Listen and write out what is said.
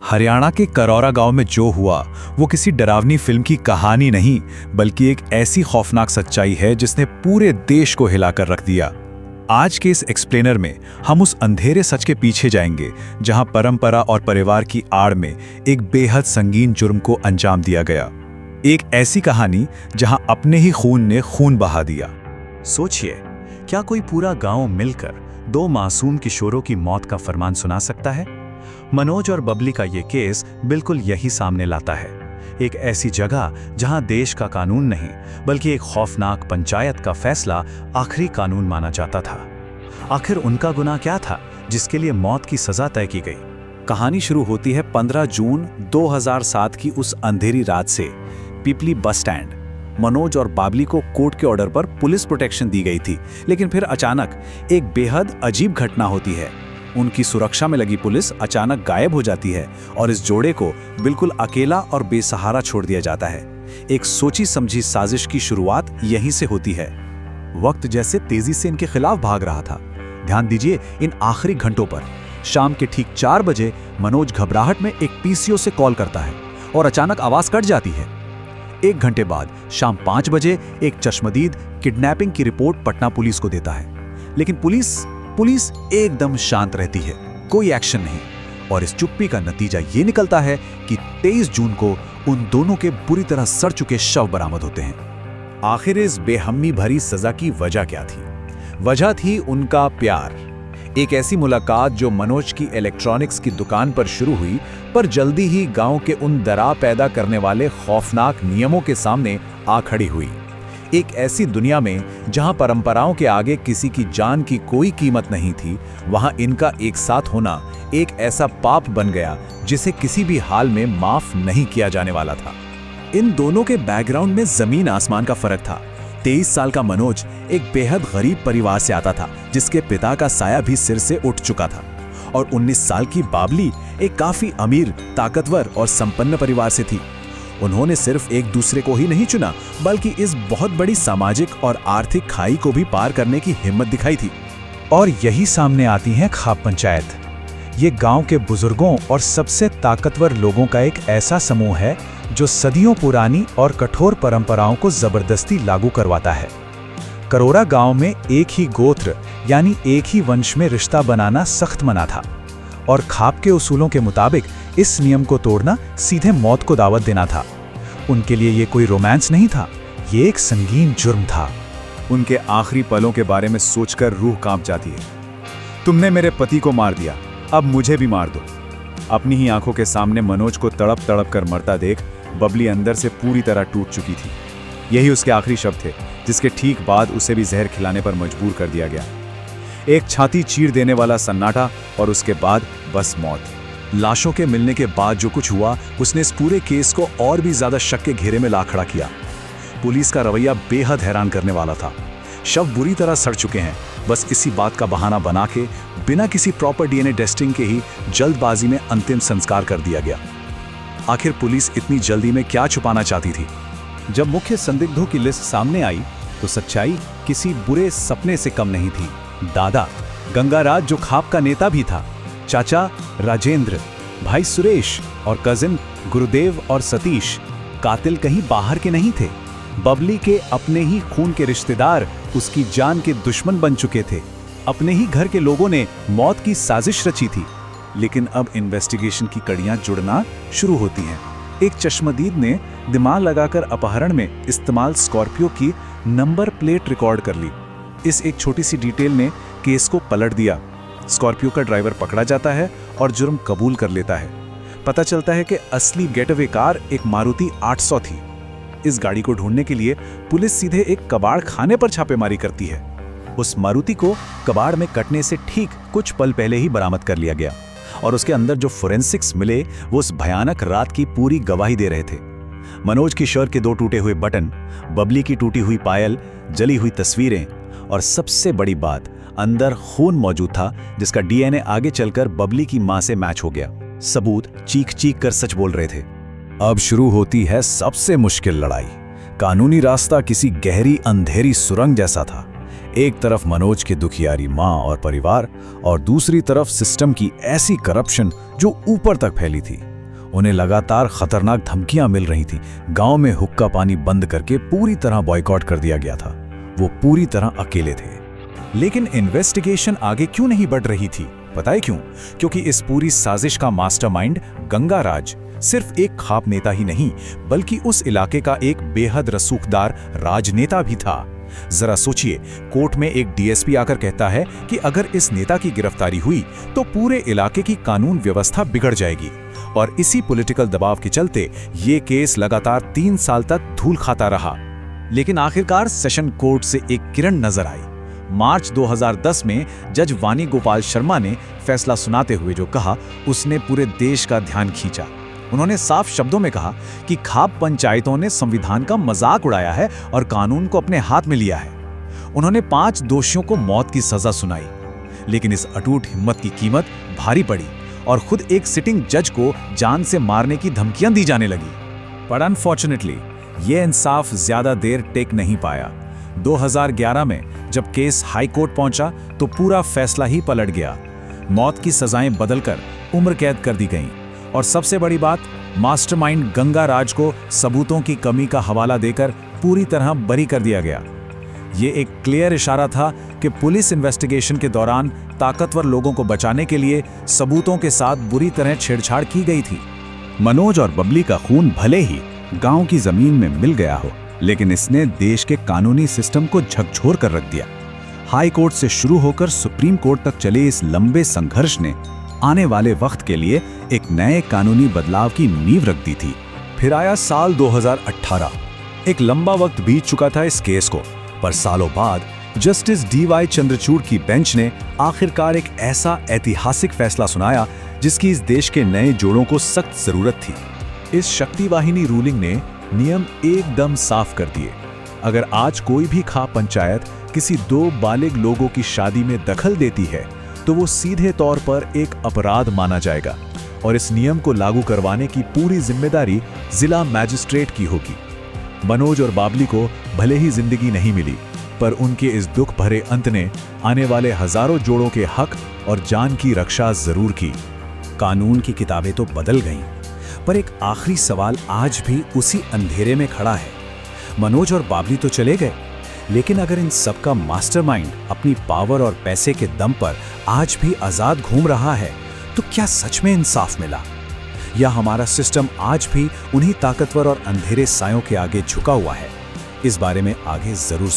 हरियाणा के करौरा गांव में जो हुआ वो किसी डरावनी फिल्म की कहानी नहीं, बल्कि एक ऐसी खौफनाक सच्चाई है जिसने पूरे देश को हिलाकर रख दिया। आज के इस एक्सप्लेनर में हम उस अंधेरे सच के पीछे जाएंगे जहां परंपरा और परिवार की आड़ में एक बेहद संगीन जुर्म को अंजाम दिया गया। एक ऐसी कहानी जहां अपने ही खून ने खून बहा दिया। सोचिए, क्या कोई पूरा गांव मिलकर दो मासूम किशोरों की मौत का फरमान सुना सकता है? मनोज और बबली का ये केस बिल्कुल यही सामने लाता है। एक ऐसी जगह जहां देश का कानून नहीं बल्कि एक खौफनाक पंचायत का फैसला आखिरी कानून माना जाता था। आखिर उनका गुनाह क्या था जिसके लिए मौत की सजा तय की गई? कहानी शुरू होती है 15 जून 2007 की उस अंधेरी रात से। पिपली बस स्टैंड। मनोज और बाबली को कोर्ट के ऑर्डर पर पुलिस प्रोटेक्शन दी गई थी, लेकिन फिर अचानक एक बेहद अजीब घटना होती है। उनकी सुरक्षा में लगी पुलिस अचानक गायब हो जाती है और इस जोड़े को बिल्कुल अकेला और बेसहारा छोड़ दिया जाता है। एक सोची समझी साजिश की शुरुआत यहीं से होती है। वक्त जैसे तेजी से इनके खिलाफ भाग रहा था। ध्यान दीजिए इन आखिरी घंटों पर। शाम के ठीक 4 बजे मनोज घबराहट में एक पीसीओ से कॉल करता है और अचानक आवाज कट जाती है। 1 घंटे बाद शाम 5 बजे एक चश्मदीद किडनैपिंग की रिपोर्ट पटना पुलिस को देता है, लेकिन पुलिस एकदम शांत रहती है, कोई एक्शन नहीं। और इस चुप्पी का नतीजा ये निकलता है कि 23 जून को उन दोनों के बुरी तरह सड़ चुके शव बरामद होते हैं। आखिर इस बेहमी भरी सजा की वजह क्या थी? वजह थी उनका प्यार। एक ऐसी मुलाकात जो मनोज की इलेक्ट्रॉनिक्स की दुकान पर शुरू हुई, पर जल्दी ही गांव के उन दरार पैदा करने वाले खौफनाक नियमों के सामने आ खड़ी हुई। एक ऐसी दुनिया में जहां परंपराओं के आगे किसी की जान की कोई कीमत नहीं थी, वहां इनका एक साथ होना एक ऐसा पाप बन गया जिसे किसी भी हाल में माफ नहीं किया जाने वाला था। इन दोनों के बैकग्राउंड में जमीन आसमान का फर्क था। 23 साल का मनोज एक बेहद गरीब परिवार से आता था, जिसके पिता का साया भी सिर से उठ चुका था, और 19 साल की बाबली एक काफी अमीर, ताकतवर और संपन्न परिवार से थी। उन्होंने सिर्फ एक दूसरे को ही नहीं चुना, बल्कि इस बहुत बड़ी सामाजिक और आर्थिक खाई को भी पार करने की हिम्मत दिखाई थी। और यही सामने आती है खाप पंचायत। ये गांव के बुजुर्गों और सबसे ताकतवर लोगों का एक ऐसा समूह है जो सदियों पुरानी और कठोर परंपराओं को जबरदस्ती लागू करवाता है। करौरा गांव में एक ही गोत्र यानी एक ही वंश में रिश्ता बनाना सख्त मना था, और खाप के उसूलों के मुताबिक इस नियम को तोड़ना सीधे मौत को दावत देना था। उनके लिए ये कोई रोमांस नहीं था, ये एक संगीन जुर्म था। उनके आखिरी पलों के बारे में सोचकर रूह कांप जाती है। तुमने मेरे पति को मार दिया, अब मुझे भी मार दो। अपनी ही आंखों के सामने मनोज को तड़प तड़प कर मरता देख बबली अंदर से पूरी तरह टूट चुकी थी। यही उसके आखिरी शब्द थे, जिसके ठीक बाद उसे भी जहर खिलाने पर मजबूर कर दिया गया। एक छाती चीर देने वाला सन्नाटा, और उसके बाद बस मौत। लाशों के मिलने के बाद जो कुछ हुआ, उसने इस पूरे केस को और भी ज्यादा शक के घेरे में ला खड़ा किया। पुलिस का रवैया बेहद हैरान करने वाला था। शव बुरी तरह सड़ चुके हैं, बस इसी बात का बहाना बना के बिना किसी प्रॉपर डीएनए टेस्टिंग के ही जल्दबाजी में अंतिम संस्कार कर दिया गया। आखिर पुलिस इतनी जल्दी में क्या छुपाना चाहती थी? जब मुख्य संदिग्धों की लिस्ट सामने आई तो सच्चाई किसी बुरे सपने से कम नहीं थी। दादा गंगाराज, जो खाप का नेता भी था, चाचा राजेंद्र, भाई सुरेश और कजिन गुरुदेव और सतीश कातिल कहीं बाहर के नहीं थे। बबली के अपने ही खून के रिश्तेदार उसकी जान के दुश्मन बन चुके थे। अपने ही घर के लोगों ने मौत की साजिश रची थी। लेकिन अब इन्वेस्टिगेशन की कड़ियां जुड़ना शुरू होती हैं। एक चश्मदीद ने दिमाग लगाकर अपहरण में इस्तेमाल स्कॉर्पियो की नंबर प्लेट रिकॉर्ड कर ली। इस एक छोटी सी डिटेल ने केस को पलट दिया। स्कॉर्पियो का ड्राइवर पकड़ा जाता है और जुर्म कबूल कर लेता है। पता चलता है कि असली गेटअवे कार एक मारुति 800 थी। इस गाड़ी को ढूंढने के लिए पुलिस सीधे एक कबाड़ खाने पर छापेमारी करती है। उस मारुति को कबाड़ में कटने से ठीक कुछ पल पहले ही बरामद कर लिया गया, और उसके अंदर जो फोरेंसिक्स मिले वो उस भयानक रात की पूरी गवाही दे रहे थे। मनोज की शर्ट के 2 टूटे हुए बटन, बबली की टूटी हुई पायल, जली हुई तस्वीरें, और सबसे बड़ी बात, अंदर खून मौजूद था जिसका डीएनए आगे चलकर बबली की मां से मैच हो गया। सबूत चीख चीख कर सच बोल रहे थे। अब शुरू होती है सबसे मुश्किल लड़ाई। कानूनी रास्ता किसी गहरी अंधेरी सुरंग जैसा था। एक तरफ मनोज की दुखियारी माँ और परिवार और दूसरी तरफ सिस्टम की ऐसी करप्शन जो ऊपर तक फैली थी। उन्हें लगातार खतरनाक धमकियां मिल रही थीं। गांव में हुक्का पानी बंद करके पूरी तरह बॉयकॉट कर दिया गया था। वो पूरी तरह अकेले थे। लेकिन इन्वेस्टिगेशन आगे क्यों नहीं बढ़ रही थी? पता है क्यों? क्योंकि इस पूरी साजिश का मास्टरमाइंड गंगाराज सिर्फ एक खाप नेता ही नहीं, बल्कि उस इलाके का एक बेहद रसूखदार राजनेता भी था। जरा सोचिए, कोर्ट में एक डीएसपी आकर कहता है कि अगर इस नेता की गिरफ्तारी हुई तो पूरे इलाके की कानून व्यवस्था बिगड़ जाएगी। और इसी पॉलिटिकल दबाव के चलते ये केस लगातार 3 साल तक धूल खाता रहा। लेकिन आखिरकार सेशन कोर्ट से एक किरण नजर आई। मार्च 2010 में जज वानी गोपाल शर्मा ने फैसला सुनाते हुए जो कहा, उसने पूरे देश का ध्यान खींचा। उन्होंने साफ शब्दों में कहा कि खाप पंचायतों ने संविधान का मजाक उड़ाया है और कानून को अपने हाथ में लिया है। उन्होंने 5 दोषियों को मौत की सजा सुनाई। लेकिन इस अटूट हिम्मत की कीमत भारी पड़ी और खुद एक सिटिंग जज को जान से मारने की धमकियां दी जाने लगी। पर अनफॉर्चुनेटली ये इंसाफ ज्यादा देर टेक नहीं पाया। 2011 में जब केस हाई कोर्ट पहुंचा तो पूरा फैसला ही पलट गया। मौत की सजाएं बदलकर उम्र कैद कर दी गईं। और सबसे बड़ी बात, मास्टरमाइंड गंगाराज को सबूतों की कमी का हवाला देकर पूरी तरह बरी कर दिया गया। ये एक क्लियर इशारा था कि पुलिस इन्वेस्टिगेशन के दौरान ताकतवर लोगों को बचाने के लिए सबूतों के साथ बुरी तरह छेड़छाड़ की गई थी। मनोज और बबली का खून भले ही गांव की जमीन में मिल गया हो, लेकिन इसने देश के कानूनी सिस्टम को झकझोर कर रख दिया। हाई कोर्ट से शुरू होकर सुप्रीम कोर्ट तक चले इस लंबे संघर्ष ने आने वाले वक्त के लिए एक नए कानूनी बदलाव की नींव रख दी थी। फिर आया साल 2018। एक लंबा वक्त बीत चुका था इस केस को, पर सालों बाद जस्टिस DY चंद्रचूड़ की बेंच ने आखिरकार एक ऐसा ऐतिहासिक फैसला सुनाया जिसकी इस देश के नए जोड़ों को सख्त जरूरत थी। इस शक्ति वाहिनी रूलिंग ने नियम एकदम साफ कर दिए। अगर आज कोई भी खाप पंचायत किसी 2 बालिग लोगों की शादी में दखल देती है तो वो सीधे तौर पर एक अपराध माना जाएगा और इस नियम को लागू करवाने की पूरी जिम्मेदारी जिला मैजिस्ट्रेट की होगी। मनोज और बाबली को भले ही जिंदगी नहीं मिली, पर उनके इस दुख भरे अंत ने आने वाले हजारों जोड़ों के हक और जान की रक्षा जरूर की। कानून की किताबें तो बदल गईं, पर एक आखिरी सवाल आज भी उसी अंधेरे में खड़ा है। मनोज और बाबली तो चले गए, लेकिन अगर इन सब का मास्टरमाइंड अपनी पावर और पैसे के दम पर आज भी आजाद घूम रहा है, तो क्या सच में इंसाफ मिला? या हमारा सिस्टम आज भी उन्हीं ताकतवर और अंधेरे सायों के आगे झुका हुआ है? इस बारे में आगे जरूर